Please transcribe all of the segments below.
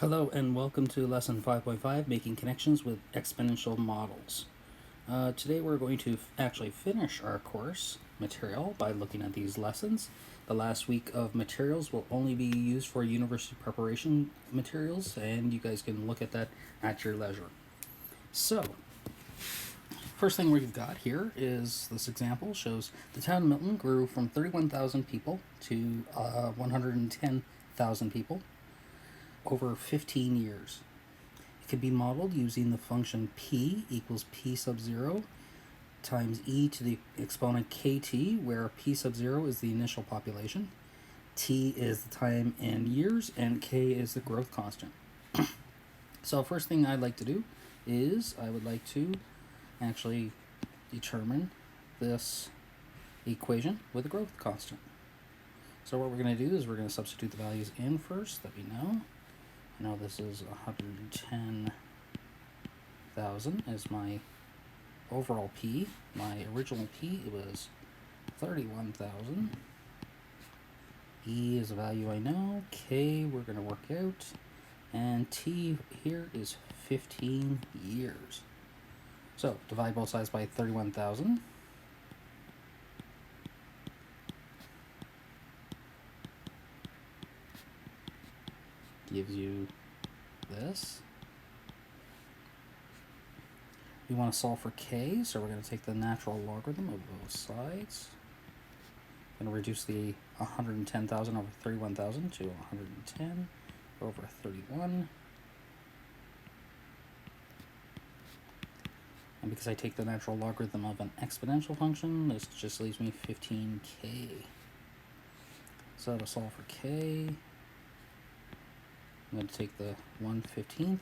Hello and welcome to lesson 5.5, making connections with exponential models. Today we're going to actually finish our course material by looking at these lessons. The last week of materials will only be used for university preparation materials, and you guys can look at that at your leisure. So, first thing we've got here is this example shows the town of Milton grew from 31,000 people to 110,000 people over 15 years. It can be modeled using the function p equals p sub 0 times e to the exponent kt, where p sub 0 is the initial population, t is the time in years, and k is the growth constant. So first thing I'd like to do is I would like to actually determine this equation with a growth constant. So what we're going to do is we're going to substitute the values in first that we know. I know this is 110,000 as my overall P. My original P was 31,000. E is a value I know. K we're going to work out. And T here is 15 years. So divide both sides by 31,000. Gives you this. We want to solve for k, so we're going to take the natural logarithm of both sides. I'm going to reduce the 110,000 over 31,000 to 110 over 31. And because I take the natural logarithm of an exponential function, this just leaves me 15k. So to solve for k, I'm going to take the 1/15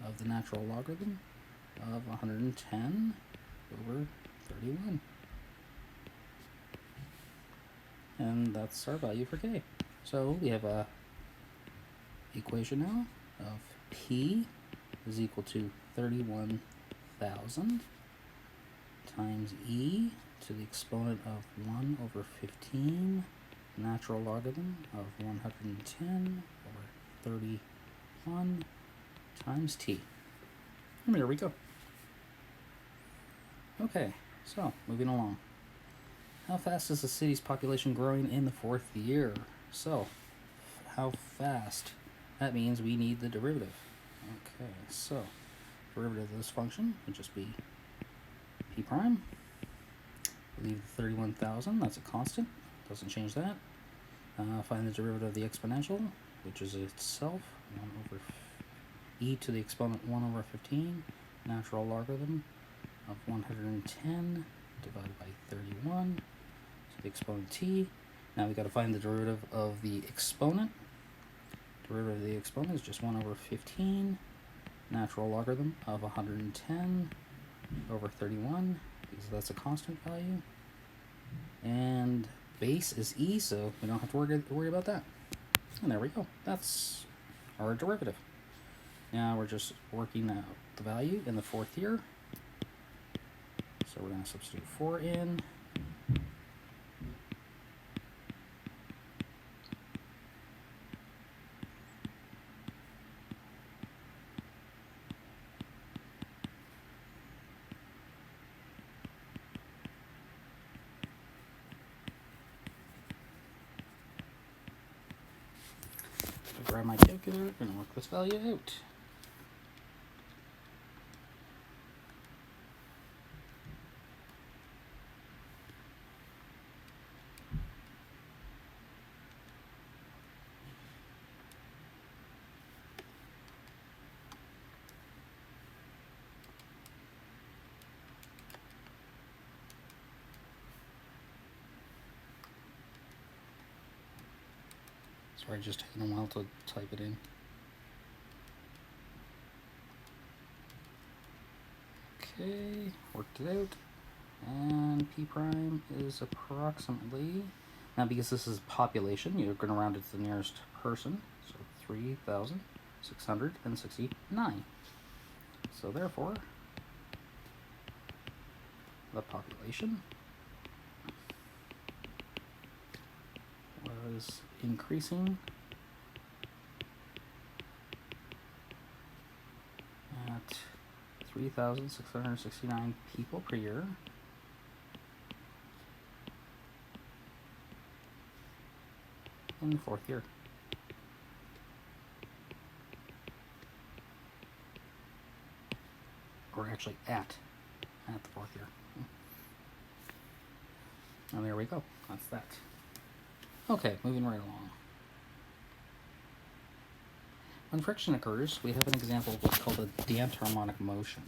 of the natural logarithm of 110 over 31. And that's our value for k. So we have a equation now of p is equal to 31,000 times e to the exponent of 1 over 15 natural logarithm of 110 over 31 times t. And there we go. Okay, so moving along. How fast is the city's population growing in the fourth year? So, how fast? That means we need the derivative. Okay, so derivative of this function would just be p prime. Leave the 31,000, that's a constant, doesn't change that. Find the derivative of the exponential, which is itself 1 over e to the exponent 1 over 15, natural logarithm of 110 divided by 31 to the exponent t. Now we got to find the derivative of the exponent. Derivative of the exponent is just 1 over 15, natural logarithm of 110 over 31, because that's a constant value. And base is e, so we don't have to worry about that. And there we go. That's our derivative. Now we're just working out the value in the fourth year. So we're going to substitute 4 in. Grab my calculator and work this value out. Sorry, just taking a while to type it in. Okay, worked it out. And p prime is approximately, now because this is population, you're going to round it to the nearest person, so 3,669. So therefore, the population was increasing 3,669 people per year. In the fourth year. Or actually at the fourth year. And there we go. That's that. Okay, moving right along. When friction occurs, we have an example of what's called a damped harmonic motion.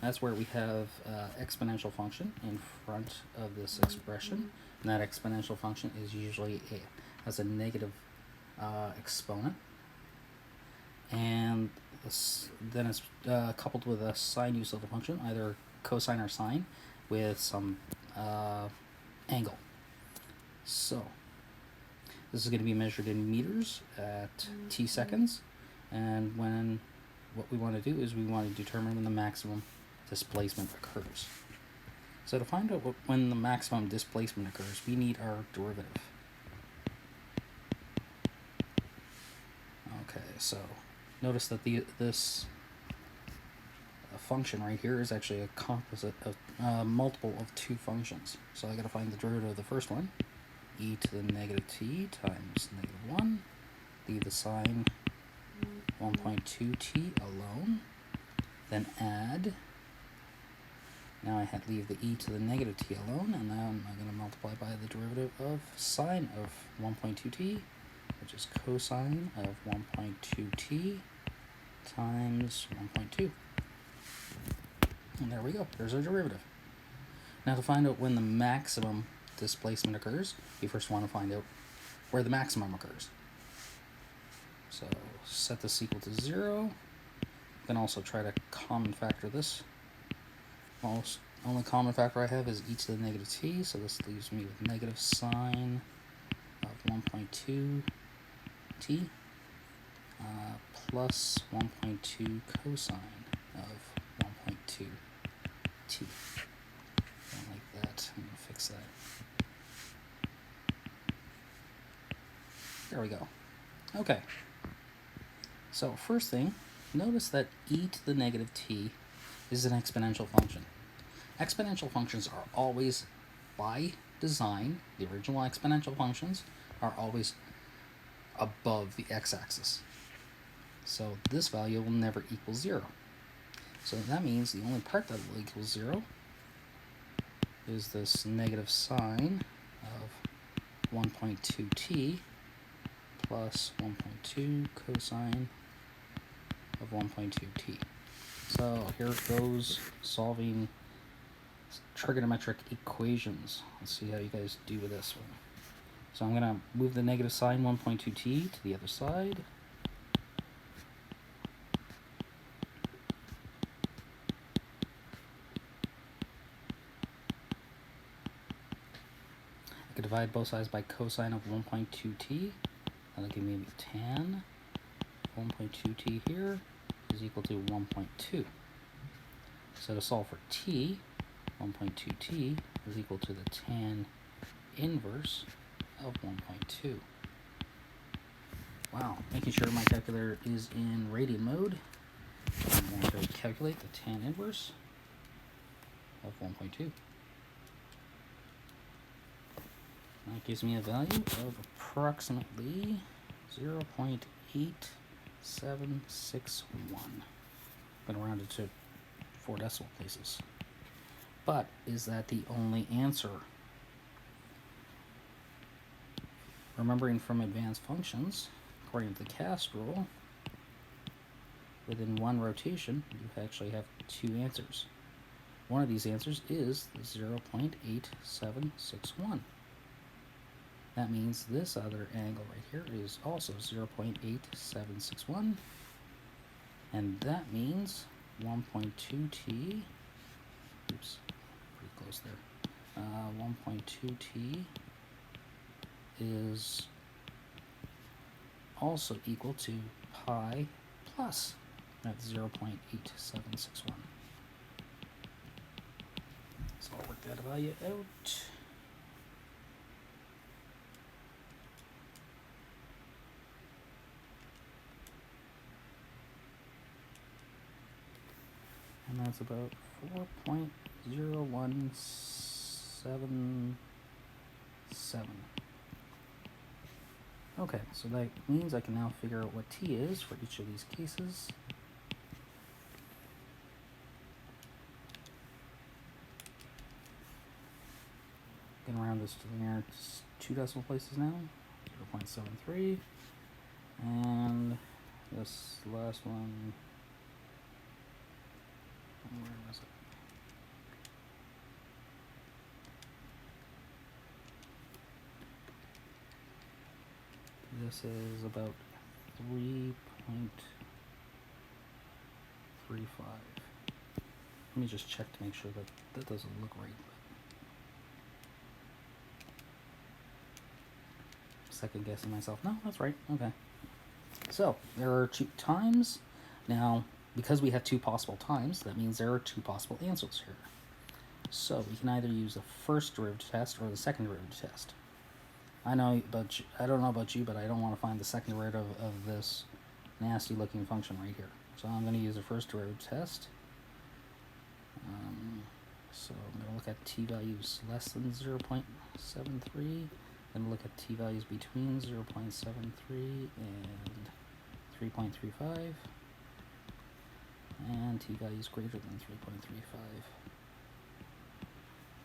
That's where we have exponential function in front of this expression, and that exponential function is usually has a negative exponent, and then it's coupled with a sine use of the function, either cosine or sine, with some angle. So this is going to be measured in meters at t seconds, and what we want to do is we want to determine when the maximum displacement occurs. So to find out when the maximum displacement occurs, we need our derivative. Okay, so notice that this function right here is actually a composite of multiple of two functions. So I got to find the derivative of the first one, e to the negative t times negative 1, leave the sine 1.2t alone, then add. Now I had leave the e to the negative t alone, and now I'm going to multiply by the derivative of sine of 1.2t, which is cosine of 1.2t times 1.2. And there we go. There's our derivative. Now to find out when the maximum displacement occurs, we first want to find out where the maximum occurs. So set this equal to 0. You can also try to common factor this. Only common factor I have is e to the negative t, so this leaves me with negative sine of 1.2t plus 1.2 cosine of 1.2t. Like that. I'm going to fix that. There we go. Okay. So first thing, notice that e to the negative t is an exponential function. Exponential functions are always, by design, the original exponential functions are always above the x-axis. So this value will never equal 0. So that means the only part that will equal 0 is this negative sine of 1.2t plus 1.2 cosine of 1.2t. So here goes solving trigonometric equations. Let's see how you guys do with this one. So I'm going to move the negative sine 1.2t to the other side. I could divide both sides by cosine of 1.2t. That'll give me tan 1.2t here is equal to 1.2. So to solve for t, 1.2t is equal to the tan inverse of 1.2. Wow, making sure my calculator is in radian mode. I'm going to calculate the tan inverse of 1.2. That gives me a value of approximately 0.8761. I'm going to round it to 4 decimal places. But is that the only answer? Remembering from advanced functions, according to the cast rule, within one rotation, you actually have 2 answers. One of these answers is 0.8761. That means this other angle right here is also 0.8761. And that means 1.2t, oops, pretty close there, 1.2t is also equal to pi plus that 0.8761. So I'll work that value out. And that's about 4.0177. Okay, so that means I can now figure out what t is for each of these cases. Going to round this to the nearest 2 decimal places now, 0.73. And this last one, where was it? This is about 3.35. Let me just check to make sure that that doesn't look right. Second guessing myself. No, that's right. Okay. So there are 2 times. Now, because we have 2 possible times, that means there are 2 possible answers here. So we can either use the first derivative test or the second derivative test. I don't know about you, but I don't want to find the second derivative of this nasty looking function right here. So I'm going to use the first derivative test. So I'm going to look at t values less than 0.73, then look at t values between 0.73 and 3.35, and t values greater than 3.35.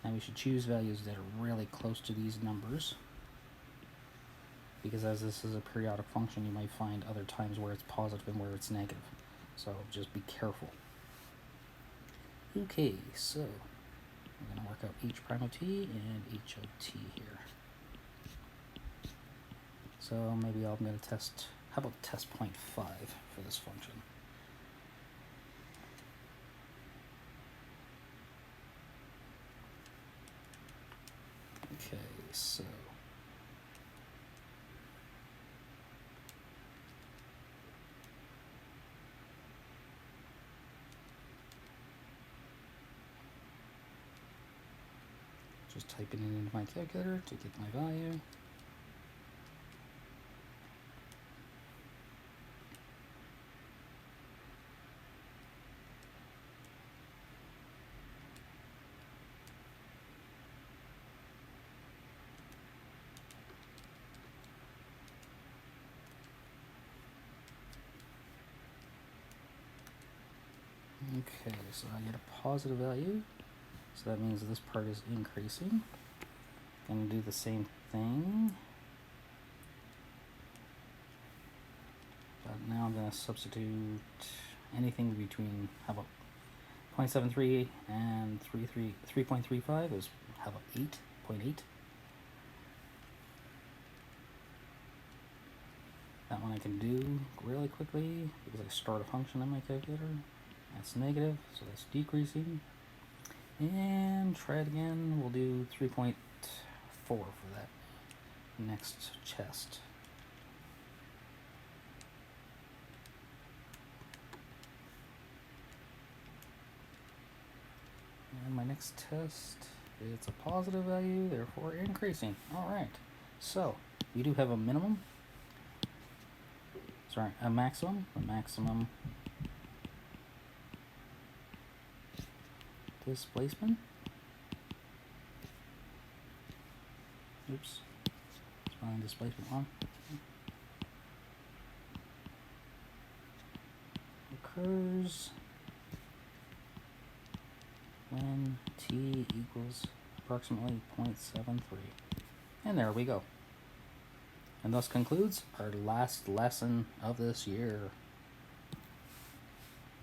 Now we should choose values that are really close to these numbers, because as this is a periodic function, you might find other times where it's positive and where it's negative. So just be careful. Okay, so I'm going to work out h prime of t and h of t here. So maybe I'm going to test, how about test 0.5 for this function? Okay, so just typing it into my calculator to get my value. Okay, so I get a positive value, so that means this part is increasing. I'm going to do the same thing, but now I'm going to substitute anything between, how about 0.73 and 3.35 is, how about 8.8? That one I can do really quickly because I start a function in my calculator. That's negative, so that's decreasing. And try it again. We'll do 3.4 for that next test. And my next test, it's a positive value, therefore increasing. All right, so we do have a minimum. Sorry, a maximum. The maximum displacement. Oops, spelling displacement wrong. Occurs when t equals approximately 0.73. And there we go. And thus concludes our last lesson of this year.